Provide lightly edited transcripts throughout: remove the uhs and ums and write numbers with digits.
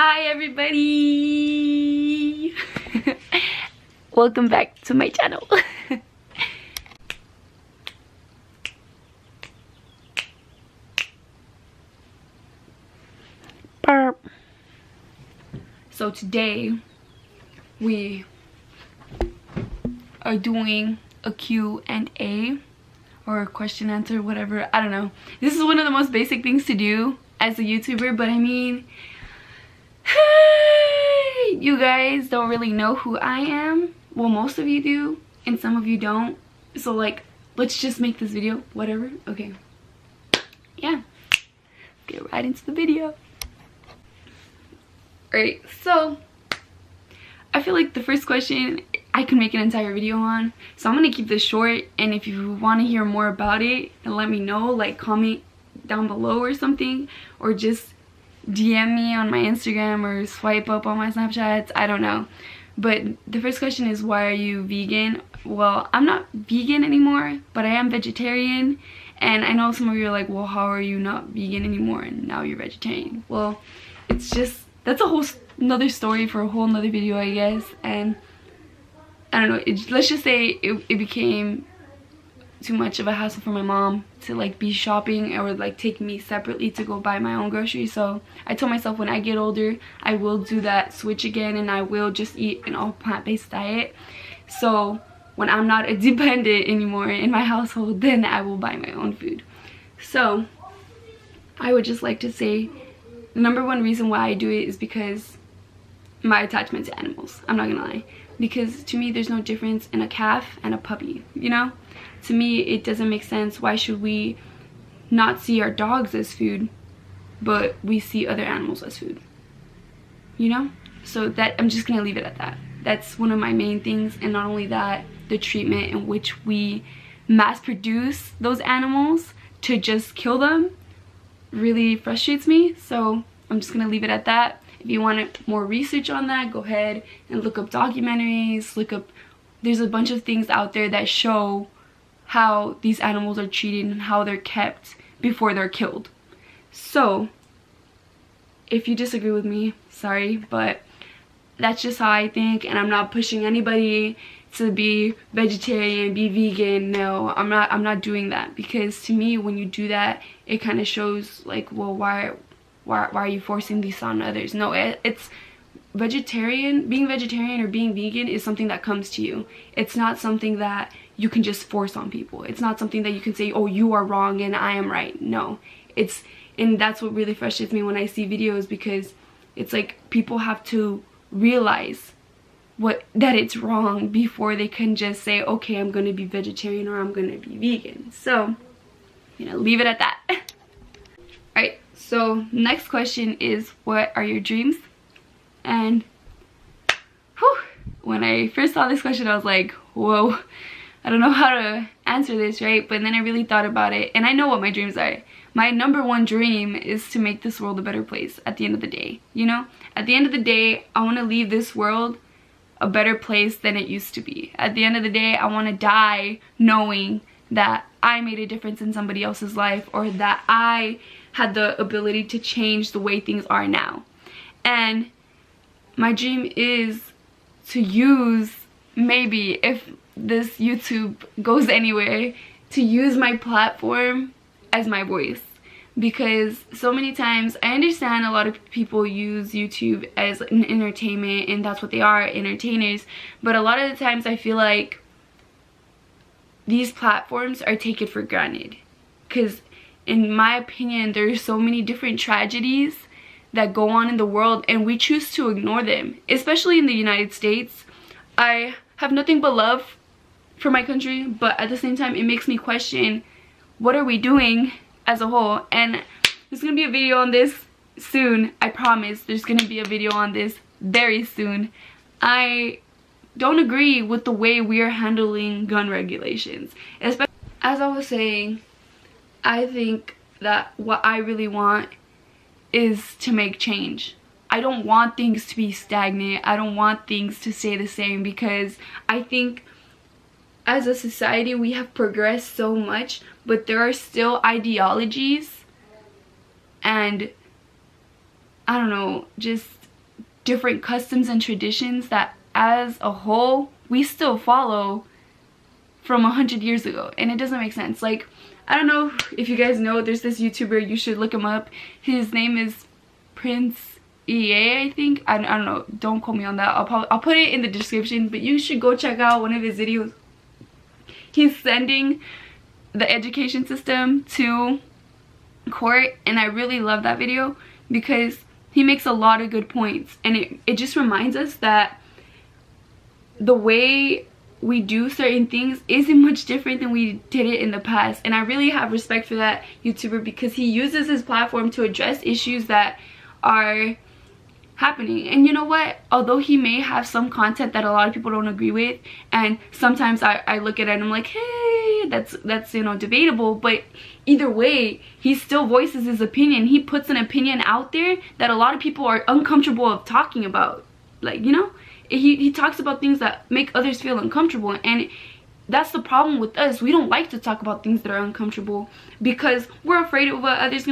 Hi everybody. Welcome back to my channel. Burp. So today we are doing a Q&A or question answer, whatever, I don't know. This is one of the most basic things to do as a YouTuber, but I mean, you guys don't really know who I am. Well, most of you do and some of you don't, so like, let's just make this video, whatever. Okay, yeah, get right into the video. Alright, so I feel like the first question I can make an entire video on, so I'm gonna keep this short, and if you want to hear more about it, then let me know, like comment down below or something, or just DM me on my Instagram or swipe up on my Snapchats, I don't know. But the first question is, why are you vegan? Well, I'm not vegan anymore, but I am vegetarian, and I know some of you are like, well, how are you not vegan anymore and now you're vegetarian? Well, it's just, that's a whole another story for a whole nother video, I guess. And I don't know, let's just say it became too much of a hassle for my mom to like be shopping or like take me separately to go buy my own groceries. So I told myself when I get older I will do that switch again, and I will just eat an all plant-based diet. So when I'm not a dependent anymore in my household, then I will buy my own food. So I would just like to say the number one reason why I do it is because my attachment to animals. I'm not gonna lie, because to me there's no difference in a calf and a puppy, you know? To me it doesn't make sense. Why should we not see our dogs as food but we see other animals as food, you know? So that, I'm just gonna leave it at that. That's one of my main things. And not only that, the treatment in which we mass produce those animals to just kill them really frustrates me. So I'm just gonna leave it at that. If you want more research on that, go ahead and look up documentaries, look up, there's a bunch of things out there that show how these animals are treated and how they're kept before they're killed. So if you disagree with me, sorry, but that's just how I think, and I'm not pushing anybody to be vegetarian, be vegan. No, I'm not doing that, because to me when you do that it kind of shows like, well, why are you forcing these on others? No, it's vegetarian, being vegetarian or being vegan is something that comes to you. It's not something that you can just force on people. It's not something that you can say, oh, you are wrong and I am right. No, it's, and that's what really frustrates me when I see videos, because it's like people have to realize that it's wrong before they can just say, okay, I'm gonna be vegetarian or I'm gonna be vegan. So, you know, leave it at that. Alright, so next question is, what are your dreams? And whew, when I first saw this question I was like, whoa, I don't know how to answer this, right? But then I really thought about it, and I know what my dreams are. My number one dream is to make this world a better place at the end of the day, you know? At the end of the day, I want to leave this world a better place than it used to be. At the end of the day, I want to die knowing that I made a difference in somebody else's life, or that I had the ability to change the way things are now. And my dream is to use, maybe if this YouTube goes anywhere, to use my platform as my voice. Because so many times, I understand a lot of people use YouTube as an entertainment, and that's what they are, entertainers, but a lot of the times I feel like these platforms are taken for granted, because in my opinion there's so many different tragedies that go on in the world and we choose to ignore them, especially in the United States. I have nothing but love for my country, but at the same time it makes me question, what are we doing as a whole? And there's gonna be a video on this soon. I promise there's gonna be a video on this very soon. I don't agree with the way we are handling gun regulations. Especially, as I was saying, I think that what I really want is to make change. I don't want things to be stagnant. I don't want things to stay the same, because I think as a society we have progressed so much, but there are still ideologies and I don't know, just different customs and traditions that as a whole we still follow from 100 years ago, and it doesn't make sense. Like, I don't know if you guys know, there's this YouTuber, you should look him up. His name is Prince EA, I think. I don't know, don't quote me on that. I'll put it in the description, but you should go check out one of his videos. He's sending the education system to court, and I really love that video because he makes a lot of good points, and it just reminds us that the way we do certain things isn't much different than we did it in the past. And I really have respect for that YouTuber because he uses his platform to address issues that are happening. And you know what, although he may have some content that a lot of people don't agree with, and sometimes I look at it and I'm like, hey, that's you know, debatable, but either way he still voices his opinion. He puts an opinion out there that a lot of people are uncomfortable of talking about. Like, you know, he talks about things that make others feel uncomfortable, and that's the problem with us. We don't like to talk about things that are uncomfortable because we're afraid of what others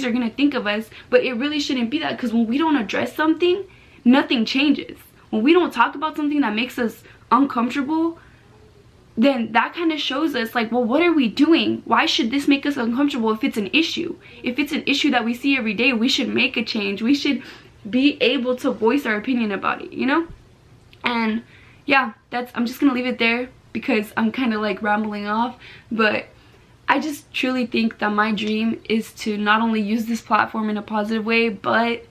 are gonna think of us. But it really shouldn't be that, because when we don't address something, nothing changes. When we don't talk about something that makes us uncomfortable, then that kind of shows us, like, well, what are we doing? Why should this make us uncomfortable if it's an issue? If it's an issue that we see every day, we should make a change. We should be able to voice our opinion about it, you know? And yeah, I'm just gonna leave it there because I'm kind of like rambling off. But I just truly think that my dream is to not only use this platform in a positive way, but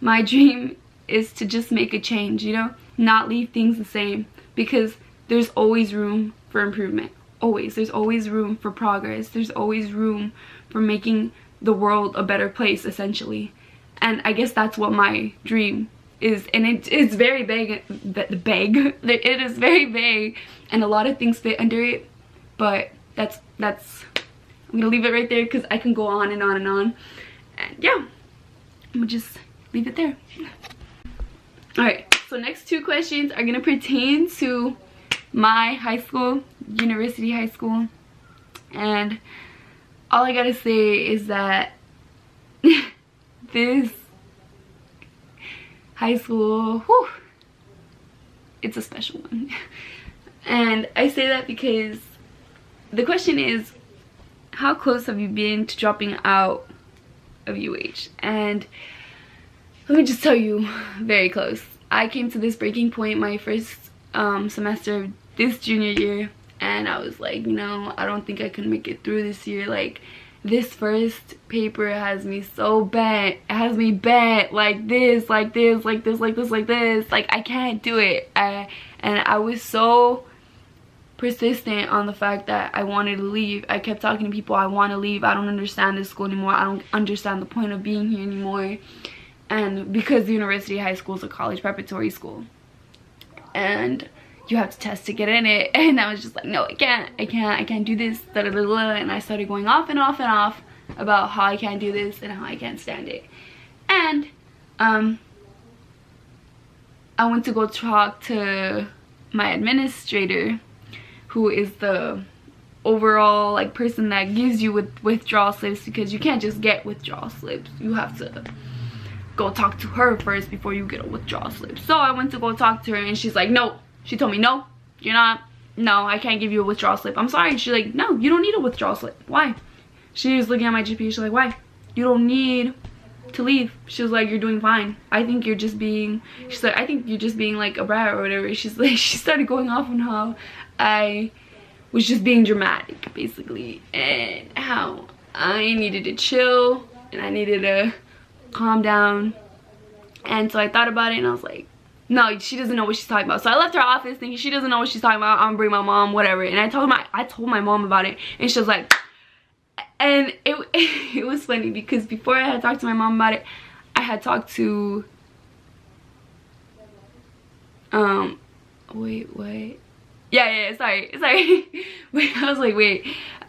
my dream is to just make a change, you know? Not leave things the same, because there's always room for improvement. Always. There's always room for progress. There's always room for making the world a better place, essentially. And I guess that's what my dream is. And it's very vague. It is very vague, and a lot of things fit under it. But that's I'm gonna leave it right there because I can go on and on and on. And yeah, I'm gonna just leave it there. Alright, so next two questions are gonna pertain to my high school, University High School. And all I gotta say is that this high school, whew, it's a special one. And I say that because the question is, how close have you been to dropping out of UH? And let me just tell you, very close. I came to this breaking point my first semester of this junior year, and I was like, you know, I don't think I can make it through this year. Like, this first paper has me so bent. It has me bent like this, like this, like this, like this, like this. Like, I can't do it. And I was so persistent on the fact that I wanted to leave. I kept talking to people, I want to leave. I don't understand this school anymore. I don't understand the point of being here anymore. And because the University High School is a college preparatory school, and you have to test to get in it, and I was just like, no, I can't do this, da, da, da, da. And I started going off and off and off about how I can't do this and how I can't stand it. And I went to go talk to my administrator, who is the overall like person that gives you with withdrawal slips, because you can't just get withdrawal slips. You have to go talk to her first before you get a withdrawal slip. So I went to go talk to her, and she's like, no. She told me, no, you're not, no, I can't give you a withdrawal slip. I'm sorry. She's like, no, you don't need a withdrawal slip. Why? She was looking at my GPA. She's like, why? You don't need to leave. She was like, you're doing fine. I think you're just being, she's like, I think you're just being like a brat or whatever. She's like, she started going off on how I was just being dramatic, basically, and how I needed to chill and I needed to calm down. And so I thought about it, and I was like, no, she doesn't know what she's talking about. So I left her office thinking she doesn't know what she's talking about. I'm gonna bring my mom, whatever. And I told my mom about it, and she was like, and it was funny because before I had talked to my mom about it, I had talked to wait, what? Yeah, sorry. Wait, I was like, wait.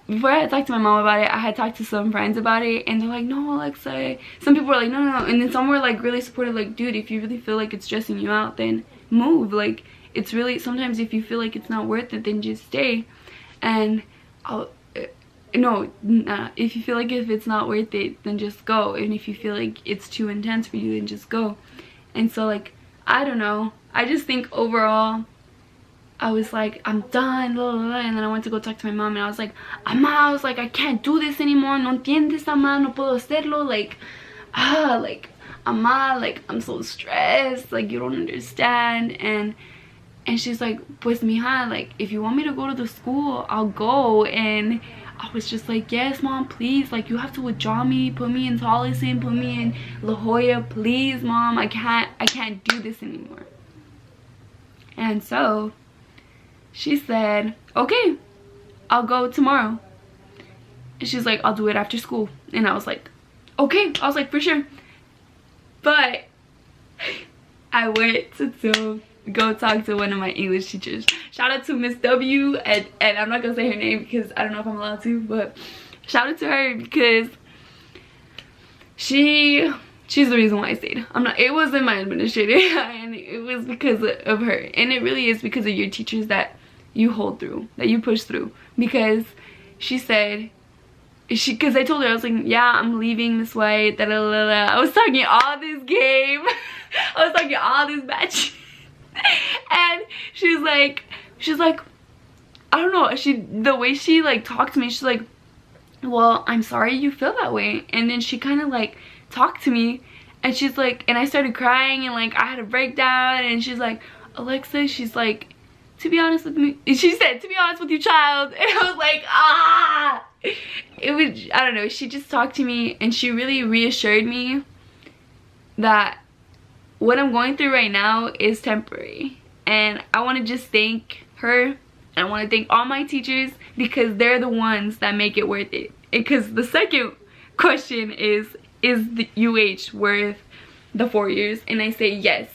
Before I had talked to my mom about it, I had talked to some friends about it, and they're like, no, Alexa. Some people were like, no. And then some were like really supportive, like, dude, if you really feel like it's stressing you out, then move. Like, it's really, sometimes if you feel like it's not worth it, then just stay. And if you feel like if it's not worth it, then just go. And if you feel like it's too intense for you, then just go. And so like, I don't know, I just think overall I was like, I'm done, blah, blah, blah. And then I went to go talk to my mom, and I was like, Ama, I was like, I can't do this anymore, no entiendes, Ama, no puedo hacerlo, like, Ama, like, I'm so stressed, like, you don't understand. And she's like, pues mija, like, if you want me to go to the school, I'll go. And I was just like, yes mom, please, like, you have to withdraw me, put me in Tolleson, put me in La Jolla, please mom, I can't do this anymore. And so she said, okay, I'll go tomorrow. And she's like, I'll do it after school. And I was like, okay. I was like, for sure. But I went to go talk to one of my English teachers. Shout out to Miss W, and I'm not gonna say her name because I don't know if I'm allowed to, but shout out to her because she's the reason why I stayed. It wasn't my administrator, and it was because of her. And it really is because of your teachers that you hold through, that you push through. Because she said, because I told her, I was like, yeah, I'm leaving this way, da, da, da, da. I was talking all this game. I was talking all this bad shit. And she's like, I don't know, the way she like talked to me, she's like, well, I'm sorry you feel that way. And then she kind of like talked to me, and she's like, and I started crying, and like I had a breakdown. And she's like, Alexa, she's like, to be honest with me, she said, to be honest with you, child. And I was like, ah. It was, I don't know, she just talked to me, and she really reassured me that what I'm going through right now is temporary. And I want to just thank her, and I want to thank all my teachers, because they're the ones that make it worth it. Because the second question is the UH worth the 4 years? And I say yes.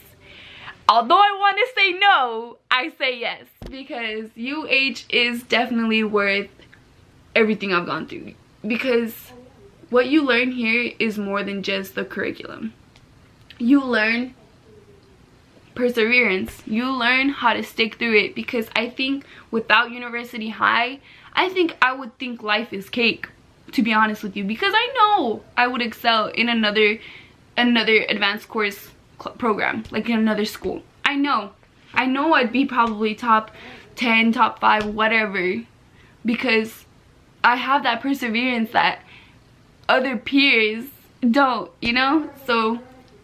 Although I want to say no, I say yes, because UH is definitely worth everything I've gone through. Because what you learn here is more than just the curriculum. You learn perseverance. You learn how to stick through it. Because I think without University High, I think I would think life is cake, to be honest with you. Because I know I would excel in another advanced course program, like in another school. I know I'd be probably top 10, top 5, whatever, because I have that perseverance that other peers don't, you know. So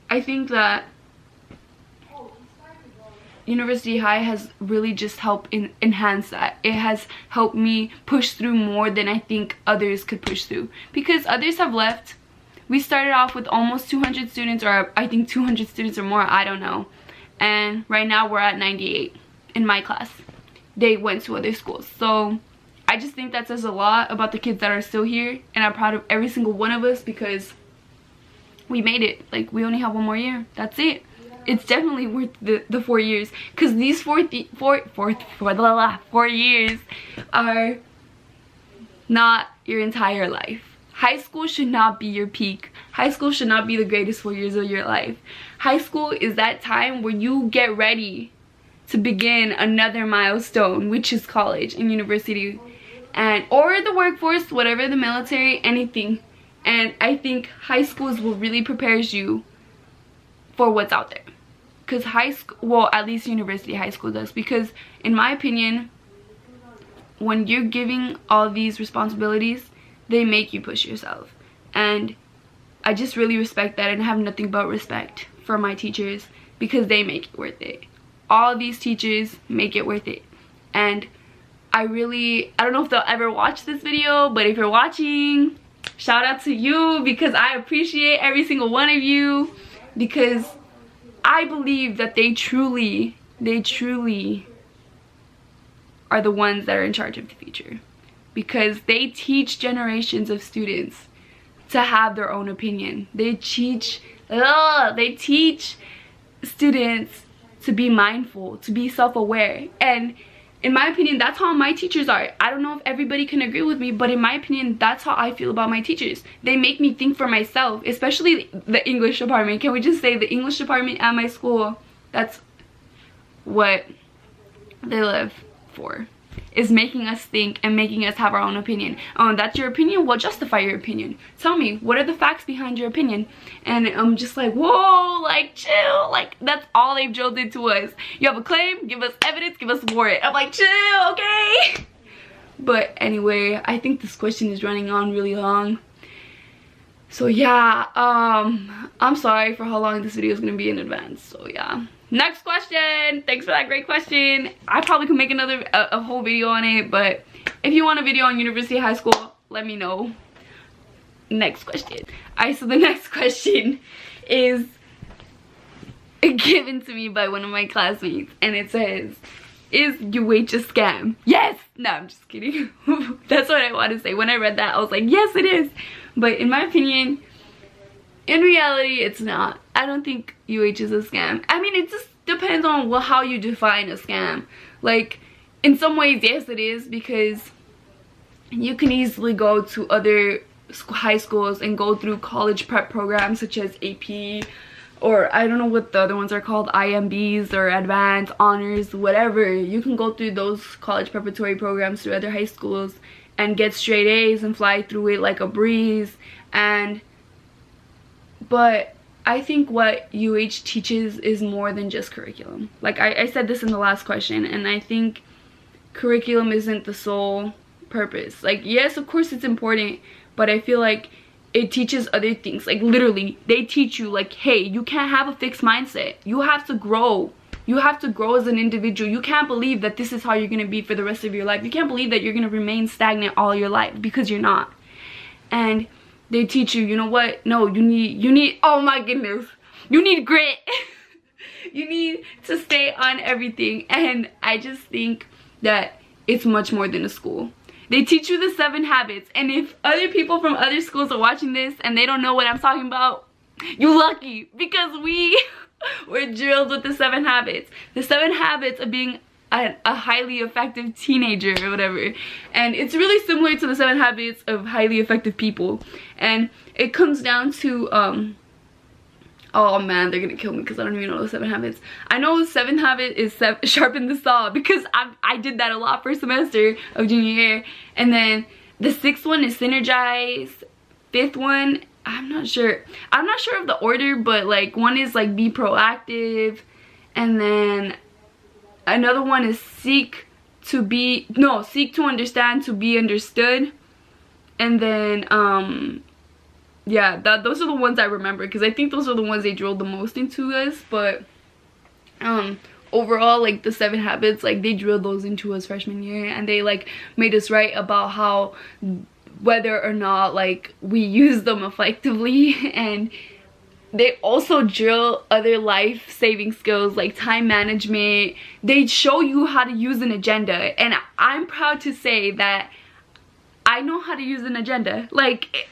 I think that University High has really just helped enhance that. It has helped me push through more than I think others could push through, because others have left. We started off with almost 200 students, or I think 200 students or more, I don't know. And right now we're at 98 in my class. They went to other schools. So I just think that says a lot about the kids that are still here. And I'm proud of every single one of us, because we made it. Like, we only have one more year. That's it. It's definitely worth the 4 years. Because these 4 years are not your entire life. High school should not be your peak. High school should not be the greatest 4 years of your life. High school is that time where you get ready to begin another milestone, which is college and university, and or the workforce, whatever, the military, anything. And I think high school is what really prepares you for what's out there. Because high school, well, at least university high school does. Because in my opinion, when you're giving all these responsibilities, they make you push yourself. And I just really respect that, and have nothing but respect for my teachers, because they make it worth it. All these teachers make it worth it. And I don't know if they'll ever watch this video, but if you're watching, shout out to you, because I appreciate every single one of you, because I believe that they truly are the ones that are in charge of the future. Because they teach generations of students to have their own opinion. They teach students to be mindful, to be self-aware. And in my opinion, that's how my teachers are. I don't know if everybody can agree with me, but in my opinion, that's how I feel about my teachers. They make me think for myself, especially the English department. Can we just say the English department at my school? That's what they live for. is making us think and making us have our own opinion. Oh, that's your opinion? Well, justify your opinion. Tell me, what are the facts behind your opinion? And I'm just like, whoa, like, chill. Like, that's all they've drilled into us. You have a claim, give us evidence, give us warrant. I'm like, chill, okay? But anyway, I think this question is running on really long. So yeah, I'm sorry for how long this video is gonna be in advance. So yeah. Next question. Thanks for that great question. I probably could make another a whole video on it, but if you want a video on university, high school, let me know. Next question. Alright, so the next question is given to me by one of my classmates, and it says, is UH a scam? Yes! No, I'm just kidding. That's what I want to say. When I read that, I was like, yes, it is. But in my opinion, in reality, it's not. I don't think UH is a scam. I mean, it just depends on how you define a scam. Like, in some ways, yes, it is, because you can easily go to other high schools and go through college prep programs such as AP, or I don't know what the other ones are called, IMBs or advanced honors, whatever. You can go through those college preparatory programs through other high schools and get straight A's and fly through it like a breeze. But I think what UH teaches is more than just curriculum. Like I said this in the last question, and I think curriculum isn't the sole purpose. Like, yes, of course it's important, but I feel like it teaches other things. Like, literally, they teach you, like, hey, you can't have a fixed mindset. You have to grow. You have to grow as an individual. You can't believe that this is how you're going to be for the rest of your life. You can't believe that you're going to remain stagnant all your life, because you're not. And they teach you, you know what? No, you need, oh my goodness, you need grit. You need to stay on everything. And I just think that it's much more than a school. They teach you the 7 habits, and if other people from other schools are watching this and they don't know what I'm talking about, you're lucky, because we were drilled with the 7 habits. The 7 habits of being a highly effective teenager or whatever. And it's really similar to the 7 habits of highly effective people. And it comes down to, oh man, they're gonna kill me because I don't even know the 7 habits. I know the 7th habit is sharpen the saw, because I did that a lot first semester of junior year. And then the 6th one is synergize. 5th one, I'm not sure of the order, but like one is like be proactive, and then another one is seek to understand, to be understood. And then yeah, those are the ones I remember, because I think those are the ones they drilled the most into us. But overall, like the 7 habits, like they drilled those into us freshman year, and they like made us write about how whether or not like we use them effectively. And they also drill other life-saving skills like time management. They show you how to use an agenda, and I'm proud to say that I know how to use an agenda. Like,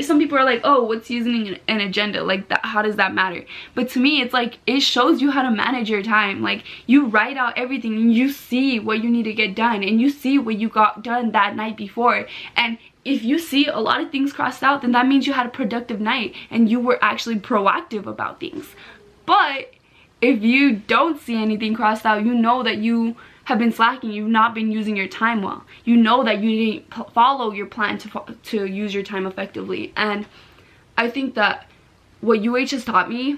some people are like, oh, what's using an agenda? Like, that, how does that matter? But to me, it's like, it shows you how to manage your time. Like, you write out everything, and you see what you need to get done, and you see what you got done that night before. And if you see a lot of things crossed out, then that means you had a productive night, and you were actually proactive about things. But if you don't see anything crossed out, you know that you have been slacking. You've not been using your time well. You know that you didn't follow your plan to use your time effectively. And I think that what UH has taught me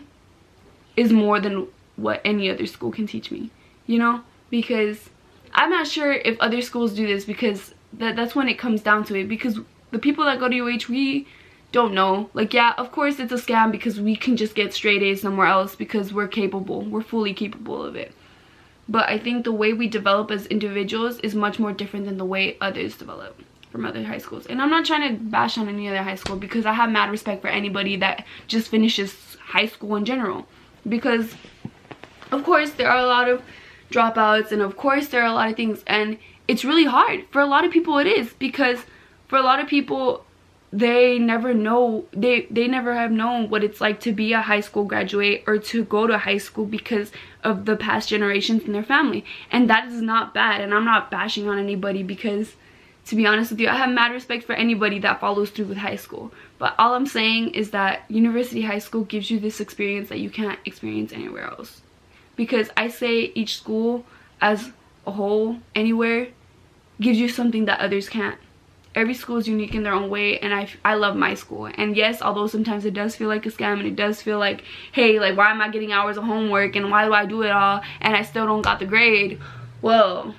is more than what any other school can teach me, you know? Because I'm not sure if other schools do this, because that's when it comes down to it. Because the people that go to UH, we don't know. Like, yeah, of course it's a scam, because we can just get straight A's somewhere else because we're capable. We're fully capable of it. But I think the way we develop as individuals is much more different than the way others develop from other high schools. And I'm not trying to bash on any other high school, because I have mad respect for anybody that just finishes high school in general. Because, of course, there are a lot of dropouts, and of course there are a lot of things. And it's really hard. For a lot of people it is, because for a lot of people, they never know, they never have known what it's like to be a high school graduate or to go to high school because of the past generations in their family. And that is not bad, and I'm not bashing on anybody, because to be honest with you, I have mad respect for anybody that follows through with high school. But all I'm saying is that university high school gives you this experience that you can't experience anywhere else. Because I say each school as a whole anywhere gives you something that others can't. Every school is unique in their own way, and I love my school. And yes, although sometimes it does feel like a scam, and it does feel like, hey, like, why am I getting hours of homework, and why do I do it all and I still don't got the grade? Well,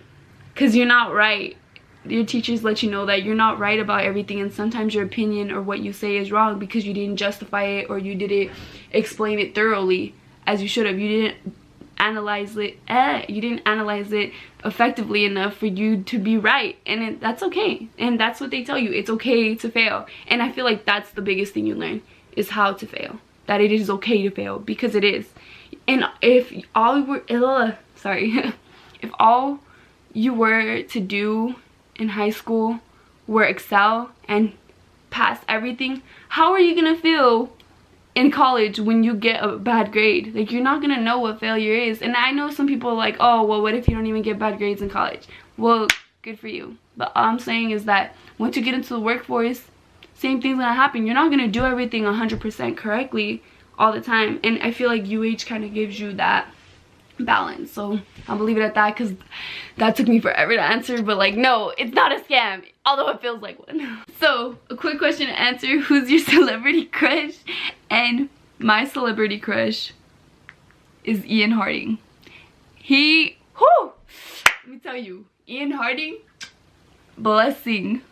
because you're not right. Your teachers let you know that you're not right about everything, and sometimes your opinion or what you say is wrong because you didn't justify it, or you didn't explain it thoroughly as you should have. You didn't analyze it effectively enough for you to be right, and that's okay. And that's what they tell you, it's okay to fail. And I feel like that's the biggest thing you learn, is how to fail, that it is okay to fail, because it is. And if all if all you were to do in high school were excel and pass everything, how are you gonna feel in college when you get a bad grade? Like, you're not gonna know what failure is. And I know some people are like, oh, well, what if you don't even get bad grades in college? Well, good for you. But all I'm saying is that once you get into the workforce, same thing's gonna happen. You're not gonna do everything 100% correctly all the time. And I feel like UH kind of gives you that balance. So I'll leave it at that, because that took me forever to answer. But like, no, it's not a scam, although it feels like one. So a quick question to answer: who's your celebrity crush? And my celebrity crush is Ian Harding. Let me tell you, Ian Harding, blessing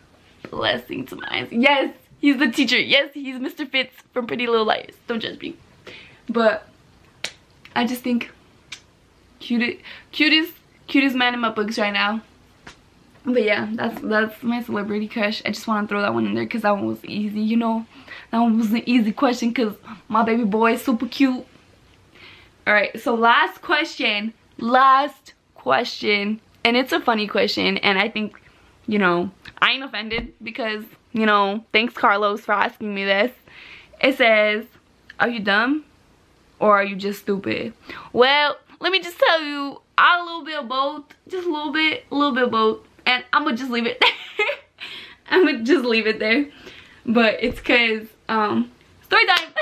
to my eyes. Yes, he's the teacher. Yes, he's Mr. Fitz from Pretty Little Liars. Don't judge me. But I just think cutest man in my books right now. But yeah, that's my celebrity crush. I just want to throw that one in there because that one was easy, you know. That one was an easy question because my baby boy is super cute. Alright, so last question, and it's a funny question, and I think, you know, I ain't offended because, you know, thanks Carlos for asking me this. It says, are you dumb or are you just stupid? Well, let me just tell you, I'm a little bit of both, just a little bit of both, and I'm gonna just leave it there. But it's cause story time.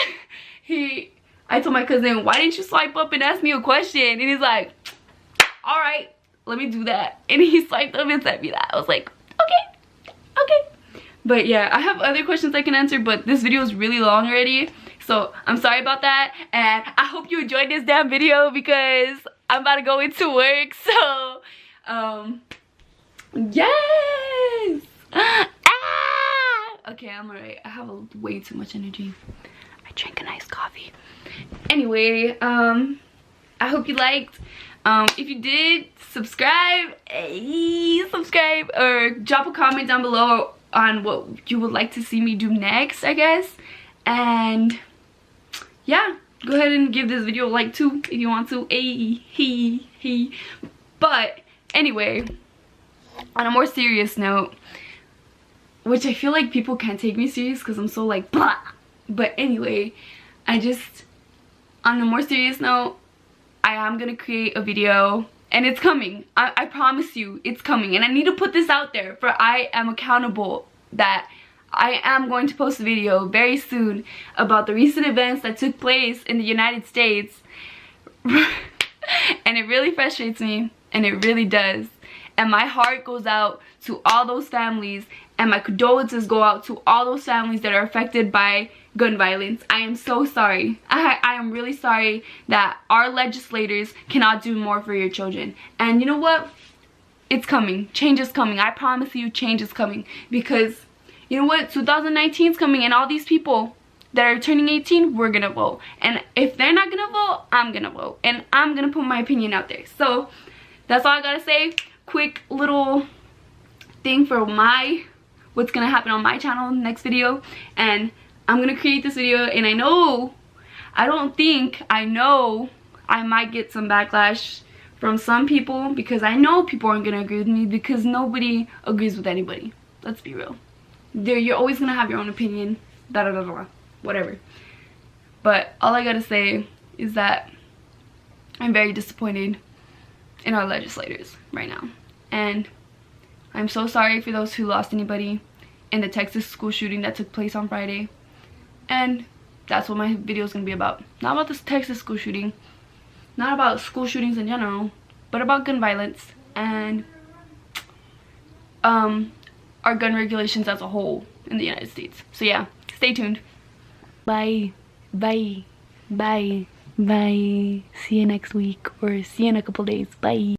I told my cousin, why didn't you swipe up and ask me a question? And he's like, all right, let me do that. And he swiped up and sent me that. I was like, okay. But yeah, I have other questions I can answer, but this video is really long already, so I'm sorry about that. And I hope you enjoyed this damn video because I'm about to go into work. So yes. Okay, I'm alright. I have way too much energy. I drank a nice coffee. Anyway, I hope you liked. If you did, subscribe or drop a comment down below on what you would like to see me do next, I guess. And yeah, go ahead and give this video a like too if you want to. But anyway, on a more serious note, which I feel like people can't take me serious because I'm so like blah. But anyway, on a more serious note, I am gonna create a video, and it's coming. I promise you, it's coming. And I need to put this out there, for I am accountable that I am going to post a video very soon about the recent events that took place in the United States. And it really frustrates me, and it really does. And my heart goes out to all those families, and my condolences go out to all those families that are affected by gun violence. I am so sorry. I am really sorry that our legislators cannot do more for your children. And you know what? It's coming. Change is coming. I promise you, change is coming. Because, you know what? 2019 is coming, and all these people that are turning 18, we're gonna vote. And if they're not gonna vote, I'm gonna vote. And I'm gonna put my opinion out there. So, that's all I gotta say. Quick little thing for what's gonna happen on my channel in the next video. And I'm gonna create this video, and I know I might get some backlash from some people, because I know people aren't gonna agree with me, because nobody agrees with anybody. Let's be real. You're always gonna have your own opinion, whatever. But all I gotta say is that I'm very disappointed in our legislators right now, and I'm so sorry for those who lost anybody in the Texas school shooting that took place on Friday. And that's what my video is going to be about. Not about this Texas school shooting, not about school shootings in general, but about gun violence and our gun regulations as a whole in the United States. So yeah, stay tuned. Bye, bye, bye, bye. See you next week, or see you in a couple days. Bye.